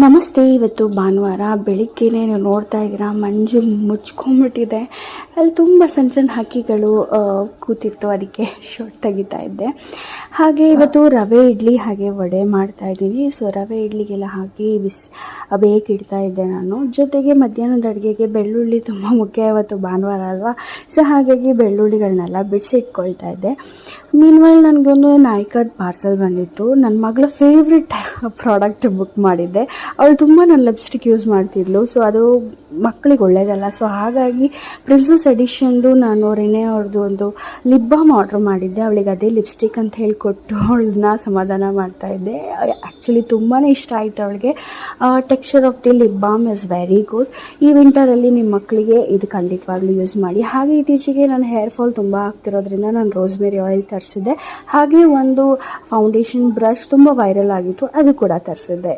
ನಮಸ್ತೆ. ಇವತ್ತು ಭಾನುವಾರ ಬೆಳಿಗ್ಗೆನೇ ನೀವು ನೋಡ್ತಾ ಇದ್ದೀರಾ, ಮಂಜು ಮುಚ್ಕೊಂಡ್ಬಿಟ್ಟಿದೆ. ಅಲ್ಲಿ ತುಂಬ ಸಣ್ಣ ಸಣ್ಣ ಹಕ್ಕಿಗಳು ಕೂತಿತ್ತು, ಅದಕ್ಕೆ ಶಾರ್ಟ್ ತೆಗಿತಾ ಇದ್ದೆ. ಹಾಗೆ ಇವತ್ತು ರವೆ ಇಡ್ಲಿ ಹಾಗೆ ವಡೆ ಮಾಡ್ತಾ ಇದ್ದೀನಿ. ಸೊ ರವೆ ಇಡ್ಲಿಗೆಲ್ಲ ಹಾಕಿ ಬೇಕಿಡ್ತಾ ಇದ್ದೆ ನಾನು. ಜೊತೆಗೆ ಮಧ್ಯಾಹ್ನದ ಅಡುಗೆಗೆ ಬೆಳ್ಳುಳ್ಳಿ ತುಂಬ ಮುಖ್ಯ, ಇವತ್ತು ಭಾನುವಾರ ಅಲ್ವಾ. ಸೊ ಹಾಗಾಗಿ ಬೆಳ್ಳುಳ್ಳಿಗಳನ್ನೆಲ್ಲ ಬಿಡಿಸಿಟ್ಕೊಳ್ತಾ ಇದ್ದೆ. ಮೀನ್ವೈಲ್ ನನಗೊಂದು ನಾಯ್ಕದ ಪಾರ್ಸಲ್ ಬಂದಿತ್ತು. ನನ್ನ ಮಗಳ ಫೇವ್ರೆಟ್ ಪ್ರಾಡಕ್ಟ್ ಬುಕ್ ಮಾಡಿದ್ದೆ. ಅವಳು ತುಂಬ ನಾನು ಲಿಪ್ಸ್ಟಿಕ್ ಯೂಸ್ ಮಾಡ್ತಿದ್ಲು. ಸೊ ಅದು ಮಕ್ಕಳಿಗೆ ಒಳ್ಳೆಯದಲ್ಲ. ಸೊ ಹಾಗಾಗಿ ಪ್ರಿನ್ಸಸ್ ಎಡಿಷನ್ದು ನಾನು ರಿನೇ ಅವ್ರದ್ದು ಒಂದು ಲಿಪ್ ಬಾಮ್ ಆರ್ಡ್ರ್ ಮಾಡಿದ್ದೆ. ಅವಳಿಗೆ ಅದೇ ಲಿಪ್ಸ್ಟಿಕ್ ಅಂತ ಹೇಳಿಕೊಟ್ಟು ಅವಳನ್ನ ಸಮಾಧಾನ ಮಾಡ್ತಾಯಿದ್ದೆ. ಆ್ಯಕ್ಚುಲಿ ತುಂಬಾ ಇಷ್ಟ ಆಯಿತು ಅವಳಿಗೆ. Texture of the lip balm is very good. ಈ ವಿಂಟರಲ್ಲಿ ನಿಮ್ಮ ಮಕ್ಕಳಿಗೆ ಇದು ಖಂಡಿತವಾಗ್ಲೂ ಯೂಸ್ ಮಾಡಿ. ಹಾಗೆ ಇತ್ತೀಚೆಗೆ ನನ್ನ ಹೇರ್ ಫಾಲ್ ತುಂಬ ಆಗ್ತಿರೋದ್ರಿಂದ ನಾನು ರೋಸ್ಮೆರಿ ಆಯಿಲ್ ತರಿಸಿದ್ದೆ. ಹಾಗೆ ಒಂದು ಫೌಂಡೇಶನ್ ಬ್ರಷ್ ತುಂಬ ವೈರಲ್ ಆಗಿತ್ತು, ಅದು ಕೂಡ ತರಿಸಿದ್ದೆ.